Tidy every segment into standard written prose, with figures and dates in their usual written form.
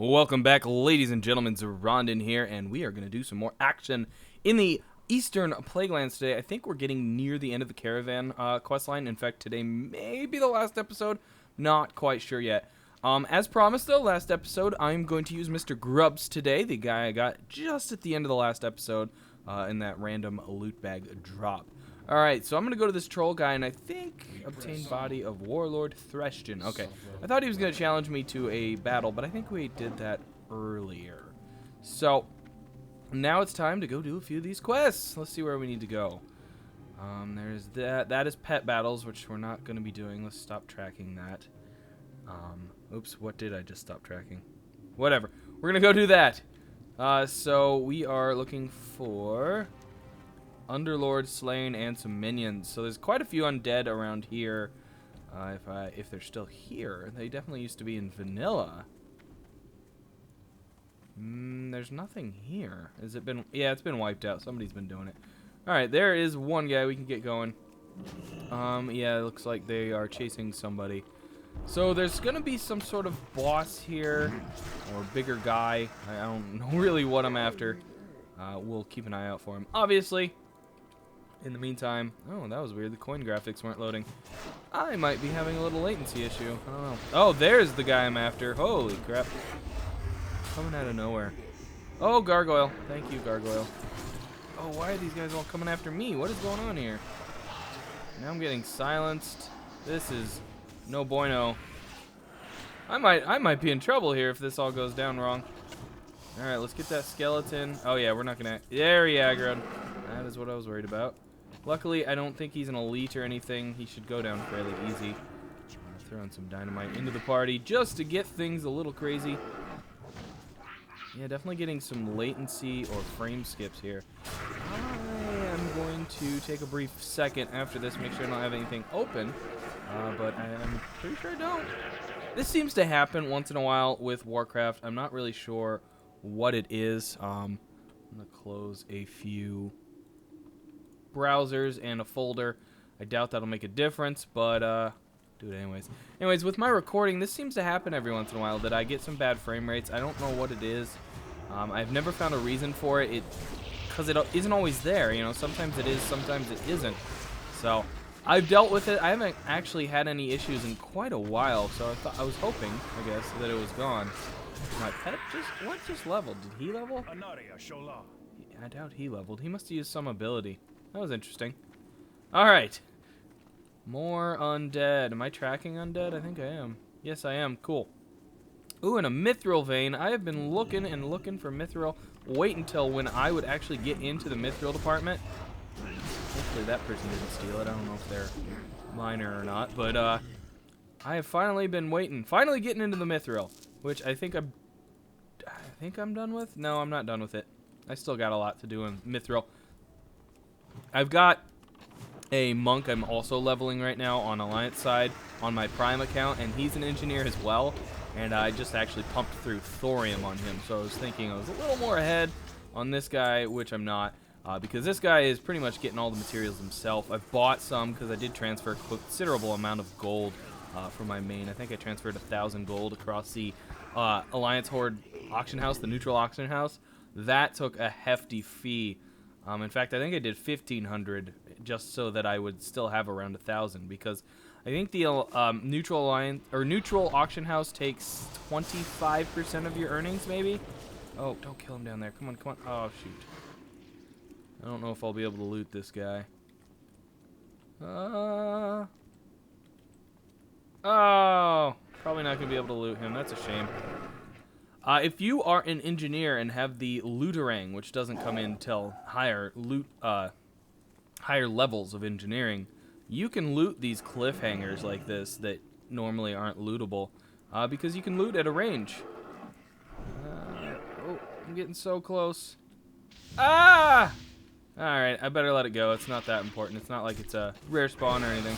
Welcome back, ladies and gentlemen. Zoronden here, and we are going to do some more action in the Eastern Plaguelands today. I think we're getting near the end of the caravan questline. In fact, today may be the last episode. Not quite sure yet. As promised, though, last episode, I'm going to use Mr. Grubbs today, the guy I got just at the end of the last episode in that random loot bag drop. Alright, so I'm going to go to this troll guy, and I think obtain body of Warlord Threshton. Okay, I thought he was going to challenge me to a battle, but I think we did that earlier. So, now it's time to go do a few of these quests. Let's see where we need to go. There's that. That is pet battles, which we're not going to be doing. Let's stop tracking that. Oops, what did I just stop tracking? Whatever. We're going to go do that. So, we are looking for Underlord slain and some minions. So there's quite a few undead around here. If they're still here, they definitely used to be in vanilla. There's nothing here. Has it been? Yeah, it's been wiped out. Somebody's been doing it. All right, there is one guy we can get going. Yeah, it looks like they are chasing somebody. So there's gonna be some sort of boss here, or bigger guy. I don't know really what I'm after. We'll keep an eye out for him, obviously. In the meantime, oh, that was weird. The coin graphics weren't loading. I might be having a little latency issue. I don't know. Oh, there's the guy I'm after. Holy crap. Coming out of nowhere. Oh, Gargoyle. Thank you, Gargoyle. Oh, why are these guys all coming after me? What is going on here? Now I'm getting silenced. This is no bueno. I might be in trouble here if this all goes down wrong. Alright, let's get that skeleton. Oh, yeah, we're not going to... There he aggroed. That is what I was worried about. Luckily, I don't think he's an elite or anything. He should go down fairly easy. Throwing some dynamite into the party just to get things a little crazy. Yeah, definitely getting some latency or frame skips here. I am going to take a brief second after this, make sure I don't have anything open. But I'm pretty sure I don't. This seems to happen once in a while with Warcraft. I'm not really sure what it is. I'm going to close a few browsers and a folder. I doubt that'll make a difference, but do it anyways. Anyways, with my recording, this seems to happen every once in a while that I get some bad frame rates. I don't know what it is. I've never found a reason for it. Because it isn't always there, you know. Sometimes it is, sometimes it isn't. So I've dealt with it. I haven't actually had any issues in quite a while, so I was hoping, I guess, that it was gone. My pet just leveled. Did he level? I doubt he leveled. He must have used some ability. That was interesting. Alright. More undead. Am I tracking undead? I think I am. Yes, I am. Cool. Ooh, and a mithril vein. I have been looking and looking for mithril. Wait until when I would actually get into the mithril department. Hopefully that person didn't steal it. I don't know if they're minor or not. But I have finally been waiting. Finally getting into the mithril. Which I think I'm done with? No, I'm not done with it. I still got a lot to do in mithril. I've got a monk I'm also leveling right now on Alliance side on my Prime account, and he's an engineer as well, and I just actually pumped through thorium on him, so I was thinking I was a little more ahead on this guy, which I'm not, because this guy is pretty much getting all the materials himself. I've bought some because I did transfer a considerable amount of gold from my main. I think I transferred 1,000 gold across the Alliance Horde auction house, the neutral auction house. That took a hefty fee. In fact, I think I did 1,500 just so that I would still have around 1,000, because I think the neutral alliance or neutral auction house takes 25% of your earnings, maybe. Oh, don't kill him down there! Come on, come on! Oh shoot! I don't know if I'll be able to loot this guy. Oh, probably not gonna be able to loot him. That's a shame. If you are an engineer and have the looterang, which doesn't come in till higher levels of engineering, you can loot these cliffhangers like this that normally aren't lootable, because you can loot at a range. Oh, I'm getting so close. Ah! Alright, I better let it go. It's not that important. It's not like it's a rare spawn or anything.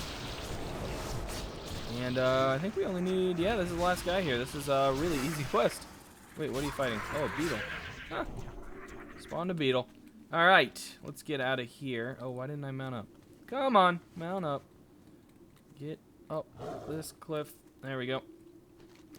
And I think we only need... Yeah, this is the last guy here. This is a really easy quest. Wait, what are you fighting? Oh, a beetle. Huh. Spawned a beetle. Alright, let's get out of here. Oh, why didn't I mount up? Come on, mount up. Get up this cliff. There we go.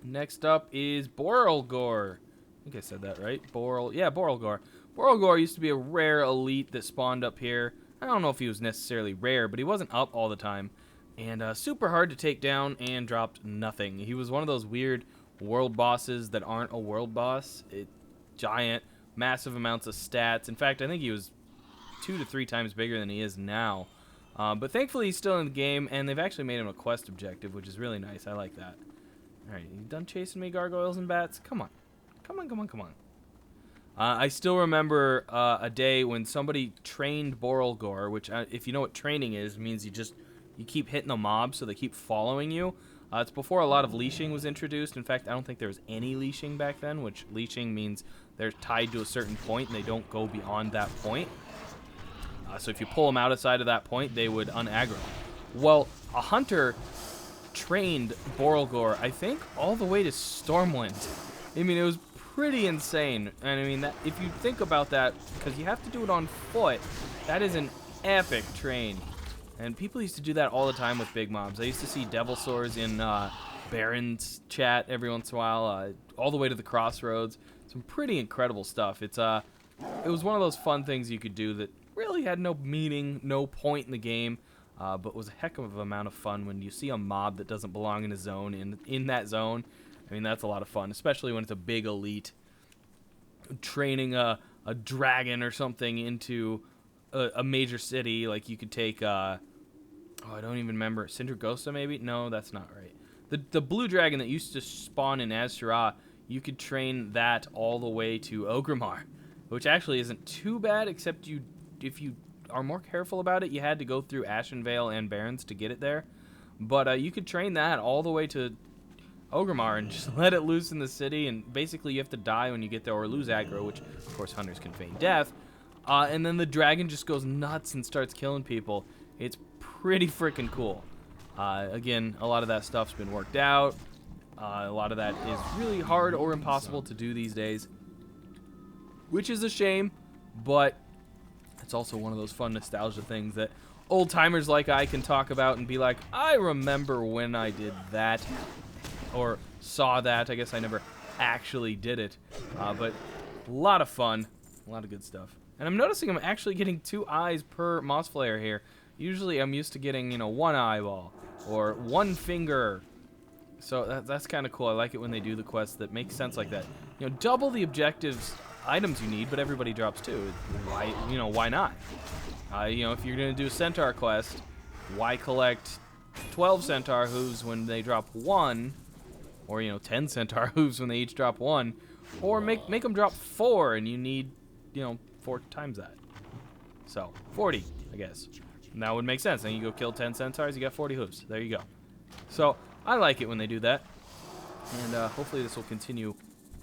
Next up is Borelgor. I think I said that right. Borelgor. Borelgor used to be a rare elite that spawned up here. I don't know if he was necessarily rare, but he wasn't up all the time. And super hard to take down and dropped nothing. He was one of those weird world bosses that aren't a world boss. Giant, massive amounts of stats. In fact, I think he was 2 to 3 times bigger than he is now. But thankfully he's still in the game, and they've actually made him a quest objective, which is really nice. I like that. Alright, you done chasing me, gargoyles and bats? Come on. Come on, come on, come on. I still remember a day when somebody trained Borelgor, which, if you know what training is, means you keep hitting the mobs so they keep following you. It's before a lot of leashing was introduced. In fact, I don't think there was any leashing back then, which leashing means they're tied to a certain point and they don't go beyond that point. So if you pull them outside of that point, they would unaggro. Well, a hunter trained Borelgor, I think, all the way to Stormwind. I mean, it was pretty insane. And I mean, that if you think about that, because you have to do it on foot, that is an epic train. And people used to do that all the time with big mobs. I used to see Devil Swords in Baron's chat every once in a while, all the way to the Crossroads. Some pretty incredible stuff. It was one of those fun things you could do that really had no meaning, no point in the game, but was a heck of an amount of fun when you see a mob that doesn't belong in a zone in that zone. I mean, that's a lot of fun, especially when it's a big elite training a dragon or something into a major city. Like you could take, I don't even remember, Sindragosa maybe? No, that's not right. The blue dragon that used to spawn in Azshara, you could train that all the way to Ogrimmar, which actually isn't too bad, except if you are more careful about it, you had to go through Ashenvale and Barrens to get it there. But you could train that all the way to Ogrimmar and just let it loose in the city, and basically you have to die when you get there or lose aggro, which of course hunters can feign death. And then the dragon just goes nuts and starts killing people. It's pretty freaking cool. Again, a lot of that stuff's been worked out. A lot of that is really hard or impossible to do these days, which is a shame, but it's also one of those fun nostalgia things that old timers like I can talk about and be like, I remember when I did that or saw that. I guess I never actually did it, but a lot of fun, a lot of good stuff. And I'm noticing I'm actually getting 2 eyes per Moss Flayer here. Usually I'm used to getting, 1 eyeball or 1 finger. So that's kind of cool. I like it when they do the quests that make sense like that. Double the objectives items you need, but everybody drops 2. Why not? If you're going to do a Centaur quest, why collect 12 Centaur hooves when they drop 1? Or, 10 Centaur hooves when they each drop 1? Or make them drop 4 and you need, 4 times that. So, 40, I guess. And that would make sense. Then you go kill 10 Centaurs, you got 40 hooves. There you go. So, I like it when they do that. And hopefully this will continue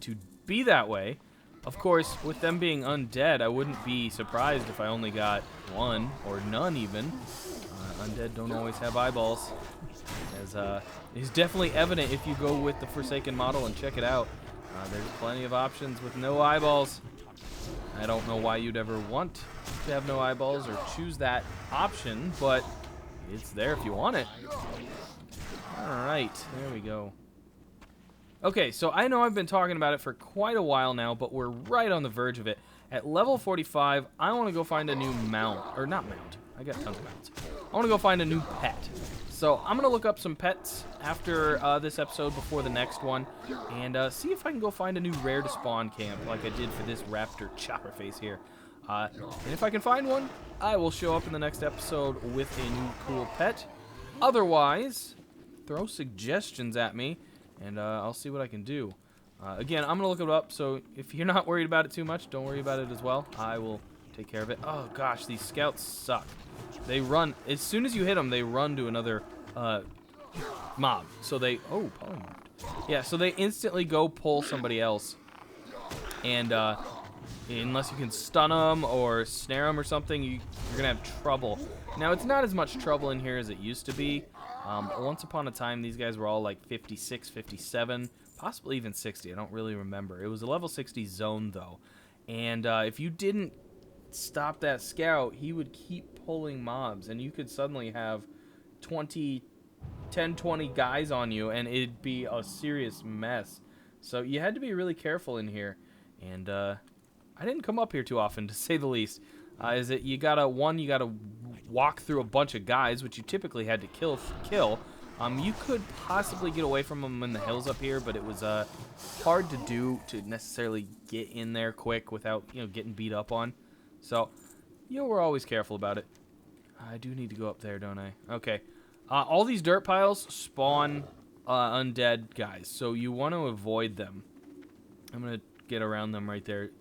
to be that way. Of course, with them being undead, I wouldn't be surprised if I only got 1 or none even. Undead don't always have eyeballs, as is definitely evident if you go with the Forsaken model and check it out. There's plenty of options with no eyeballs. I don't know why you'd ever want to have no eyeballs or choose that option, but it's there if you want it. Alright, there we go. Okay, so I know I've been talking about it for quite a while now, but we're right on the verge of it. At level 45, I want to go find a new mount. Or not mount. I got tons of mounts. I want to go find a new pet. So I'm going to look up some pets after this episode before the next one. And see if I can go find a new rare to spawn camp like I did for this raptor chopper face here. And if I can find one, I will show up in the next episode with a new cool pet. Otherwise, throw suggestions at me, and I'll see what I can do. Again, I'm going to look it up, so if you're not worried about it too much, don't worry about it as well. I will take care of it. Oh, gosh, these scouts suck. They run. As soon as you hit them, they run to another mob. So they... Oh, polymorphed. Yeah, so they instantly go pull somebody else. And unless you can stun them or snare them or something, you're going to have trouble. Now, it's not as much trouble in here as it used to be. Once upon a time, these guys were all like 56, 57, possibly even 60. I don't really remember. It was a level 60 zone, though. And if you didn't stop that scout, he would keep pulling mobs, and you could suddenly have 20 10, 20 guys on you, and it'd be a serious mess. So you had to be really careful in here. And I didn't come up here too often, to say the least. Is that you gotta walk through a bunch of guys, which you typically had to kill. You could possibly get away from them in the hills up here, but it was hard to do to necessarily get in there quick without getting beat up on. So we're always careful about it. I do need to go up there, don't I? Okay. All these dirt piles spawn undead guys, so you want to avoid them. I'm gonna get around them right there.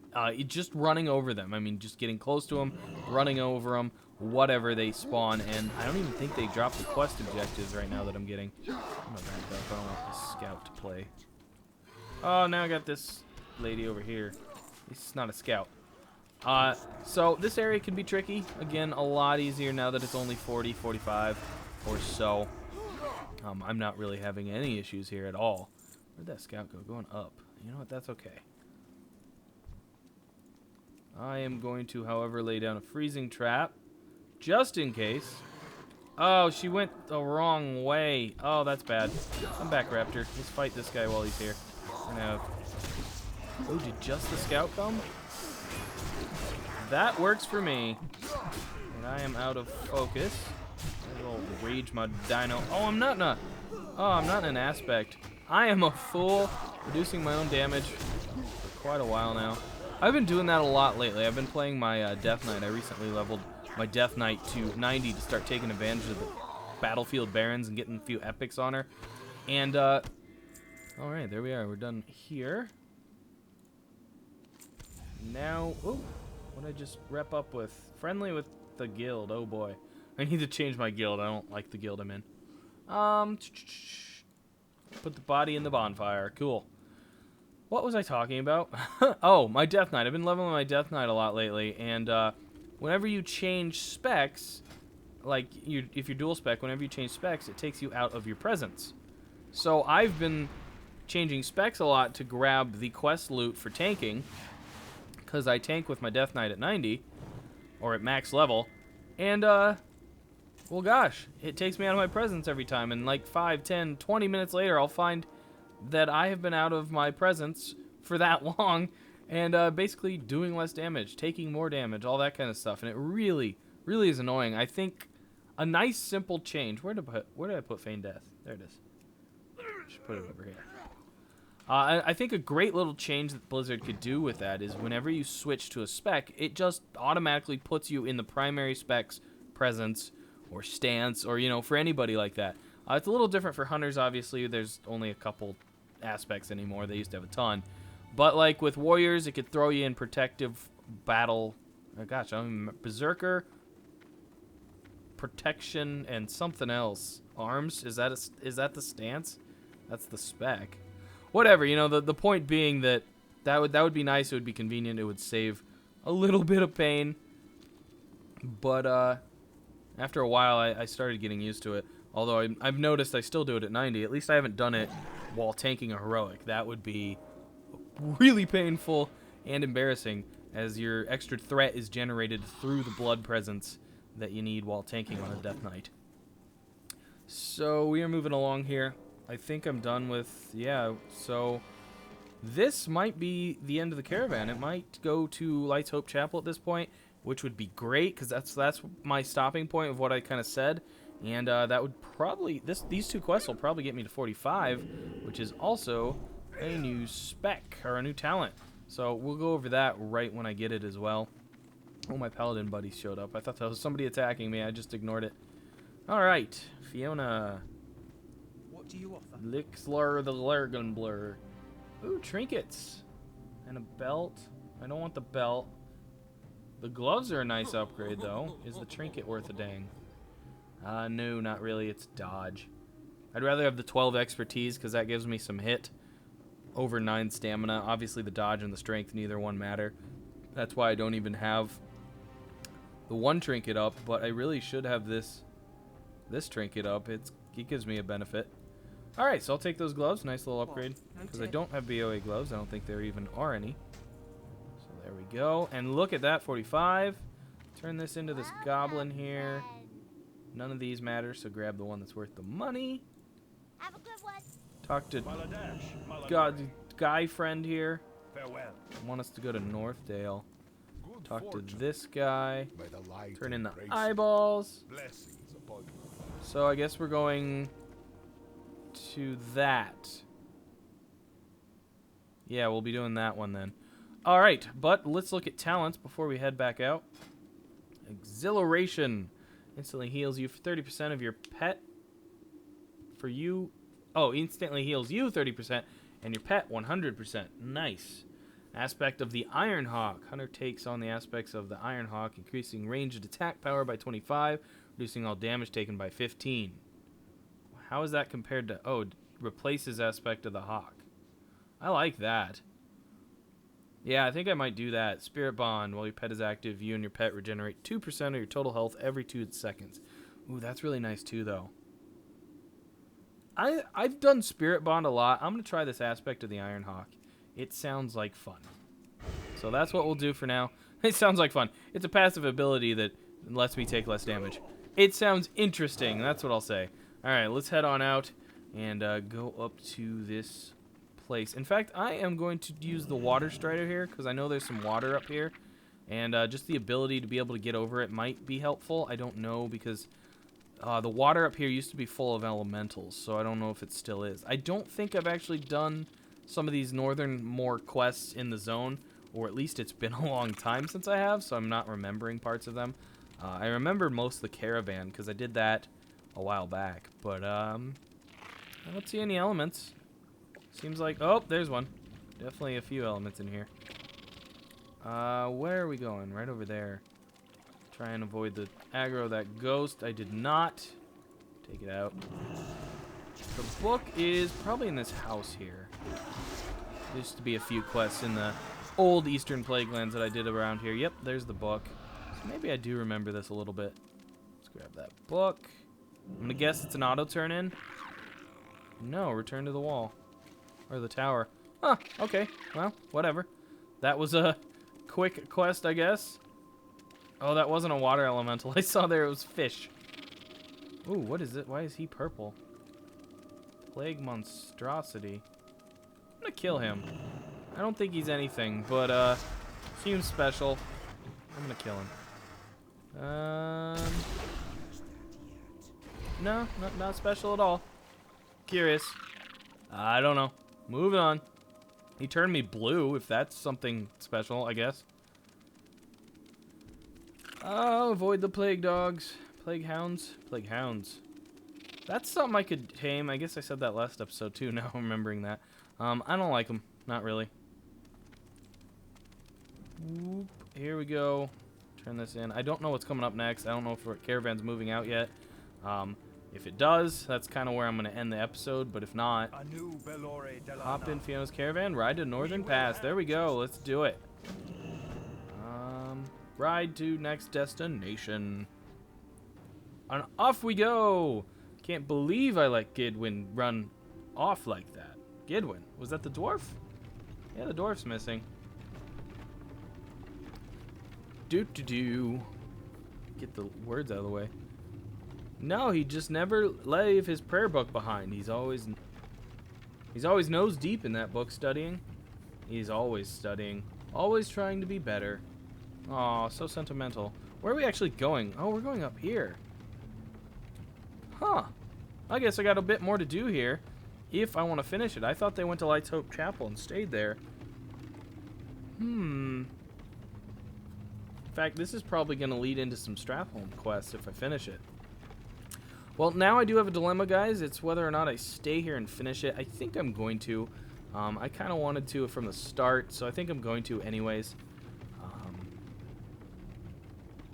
Just running over them. I mean, just getting close to them, running over them, whatever they spawn. And I don't even think they drop the quest objectives right now that I'm getting. I'm gonna back up. I don't want this scout to play. Oh, now I got this lady over here. It's not a scout. So this area can be tricky. Again, a lot easier now that it's only 40, 45 or so. I'm not really having any issues here at all. Where'd that scout go? Going up. You know what? That's okay. I am going to, however, lay down a freezing trap, just in case. Oh, she went the wrong way. Oh, that's bad. I'm back, Raptor. Let's fight this guy while he's here. We're gonna have... Oh, did just the scout come? That works for me. And I am out of focus. I will rage my dino. Oh, I'm not in a... Oh, I'm not in an aspect. I am a fool, reducing my own damage for quite a while now. I've been doing that a lot lately. I've been playing my Death Knight. I recently leveled my Death Knight to 90 to start taking advantage of the Battlefield Barons and getting a few epics on her. And, alright, there we are. We're done here. Now, oh, what did I just rep up with? Friendly with the guild. Oh, boy. I need to change my guild. I don't like the guild I'm in. Put the body in the bonfire. Cool. What was I talking about? Oh, my Death Knight. I've been leveling my Death Knight a lot lately, and whenever you change specs, like if you're dual spec, whenever you change specs, it takes you out of your presence. So I've been changing specs a lot to grab the quest loot for tanking, because I tank with my Death Knight at 90, or at max level, and well, gosh, it takes me out of my presence every time, and like 5, 10, 20 minutes later, I'll find that I have been out of my presence for that long, and basically doing less damage, taking more damage, all that kind of stuff, and it really, really is annoying. I think a nice, simple change. Where did I put Feign Death? There it is. Should put it over here. I think a great little change that Blizzard could do with that is whenever you switch to a spec, it just automatically puts you in the primary spec's presence or stance, or for anybody like that. It's a little different for hunters, obviously. There's only a couple aspects anymore. They used to have a ton. But like with warriors, it could throw you in protective battle. Oh gosh, berserker, protection, and something else. Arms? Is that the stance? That's the spec. Whatever, the point being that would be nice, it would be convenient, it would save a little bit of pain. But after a while I started getting used to it. Although I've noticed I still do it at 90. At least I haven't done it while tanking a heroic. That would be really painful and embarrassing, as your extra threat is generated through the blood presence that you need while tanking on a Death Knight. So we are moving along here. I think I'm done with... Yeah, so this might be the end of the caravan. It might go to Light's Hope Chapel at this point, which would be great, because that's my stopping point of what I kind of said. And that would probably... These two quests will probably get me to 45, which is also a new spec, or a new talent. So we'll go over that right when I get it as well. Oh, my paladin buddy showed up. I thought that was somebody attacking me. I just ignored it. Alright, Fiona. What do you offer? Lixlar the Largan Blur. Ooh, trinkets. And a belt. I don't want the belt. The gloves are a nice upgrade, though. Is the trinket worth a dang? No, not really. It's dodge. I'd rather have the 12 expertise, because that gives me some hit over 9 stamina. Obviously, the dodge and the strength, neither one matter. That's why I don't even have the one trinket up, but I really should have this trinket up. It gives me a benefit. Alright, so I'll take those gloves. Nice little upgrade. Because I don't have BOA gloves. I don't think there even are any. So there we go. And look at that, 45. Turn this into this goblin here. None of these matter, so grab the one that's worth the money. Have a good one. Talk to Maladash, God guy friend here. Farewell. I want us to go to Northdale. Good Talk to fortune. this guy. May the light Turn in the embrace eyeballs. blessings upon you. So I guess we're going to that. Yeah, we'll be doing that one then. All right, but let's look at talents before we head back out. Exhilaration instantly heals you for 30% of your pet. For you, oh, instantly heals you 30% and your pet 100%. Nice. Aspect of the Iron Hawk. Hunter takes on the aspects of the Iron Hawk, increasing ranged attack power by 25, reducing all damage taken by 15. How is that compared to... Oh, replaces aspect of the Hawk. I like that. Yeah, I think I might do that. Spirit Bond. While your pet is active, you and your pet regenerate 2% of your total health every 2 seconds. Ooh, that's really nice too, though. I've done Spirit Bond a lot. I'm going to try this aspect of the Iron Hawk. It sounds like fun. So that's what we'll do for now. It sounds like fun. It's a passive ability that lets me take less damage. It sounds interesting. That's what I'll say. All right, let's head on out and go up to this place. In fact, I am going to use the water strider here because I know there's some water up here. And just the ability to be able to get over it might be helpful. I don't know because the water up here used to be full of elementals. So I don't know if it still is. I don't think I've actually done some of these northern quests in the zone, or at least it's been a long time since I have, so I'm not remembering parts of them. I remember most of the caravan because I did that a while back, but I don't see any elements. Seems like, oh, there's one. Definitely a few elements in here. Where are we going? Right over there. Try and avoid the aggro of that ghost. I did not. Take it out. The book is probably in this house here. There used to be a few quests in the old Eastern Plaguelands that I did around here. Yep, there's the book. So maybe I do remember this a little bit. Let's grab that book. I'm going to guess it's an auto turn in. No, return to the wall. Or the tower. Huh, okay. Well, whatever. That was a quick quest, I guess. Oh, that wasn't a water elemental. I saw there it was fish. Ooh, what is it? Why is he purple? Plague monstrosity. I'm gonna kill him. I don't think he's anything, but seems special. I'm gonna kill him. No, not special at all. Curious. I don't know. Moving on. He turned me blue, if that's something special, I guess. Oh, avoid the plague dogs. Plague hounds. Plague hounds. That's something I could tame. I guess I said that last episode too, now I'm remembering that. I don't like them. Not really. Whoop. Here we go. Turn this in. I don't know what's coming up next. I don't know if our caravan's moving out yet. If it does, that's kind of where I'm going to end the episode. But if not, hop in Fiona's caravan, ride to Northern Pass. There we go. Let's do it. Ride to next destination. And off we go. Can't believe I let Gidwin run off like that. Gidwin. Was that the dwarf? Yeah, the dwarf's missing. Do. Get the words out of the way. No, he just never leave his prayer book behind. He's always nose deep in that book studying. He's always studying. Always trying to be better. Aw, so sentimental. Where are we actually going? Oh, we're going up here. Huh. I guess I got a bit more to do here if I want to finish it. I thought they went to Light's Hope Chapel and stayed there. In fact, this is probably going to lead into some Stratholme quests if I finish it. Well, now I do have a dilemma, guys. It's whether or not I stay here and finish it. I think I'm going to. I kind of wanted to from the start, so I think I'm going to anyways.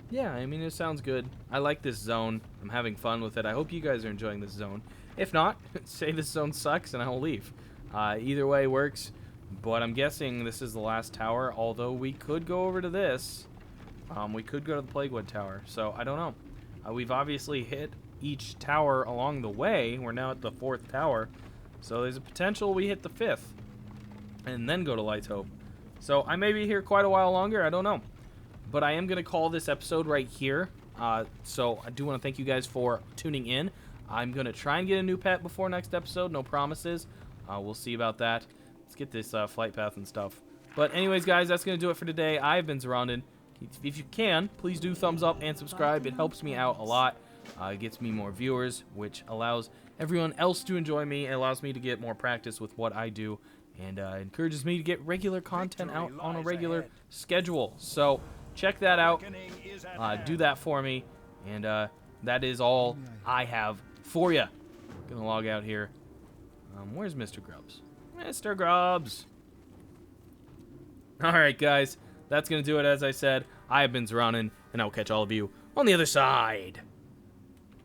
Yeah, I mean, it sounds good. I like this zone. I'm having fun with it. I hope you guys are enjoying this zone. If not, say this zone sucks and I'll leave. Either way works, but I'm guessing this is the last tower, although we could go over to this. We could go to the Plaguewood Tower, so I don't know. We've obviously hit each tower along the way. We're now at the 4th tower, so there's a potential we hit the 5th and then go to Light's Hope. So I may be here quite a while longer. I don't know. But I am going to call this episode right here. So I do want to thank you guys for tuning in. I'm going to try and get a new pet before next episode. No promises. We'll see about that. Let's get this flight path and stuff. But anyways, guys, that's going to do it for today. I've been Zoronden. If you can, please do thumbs up and subscribe. It helps me out a lot. It gets me more viewers, which allows everyone else to enjoy me. It allows me to get more practice with what I do, and encourages me to get regular content out on a regular schedule. So check that out. Do that for me, and that is all I have for you. Gonna log out here. Where's Mr. Grubbs? Mr. Grubbs. All right, guys. That's going to do it, as I said. I have been Zoronden, and I'll catch all of you on the other side.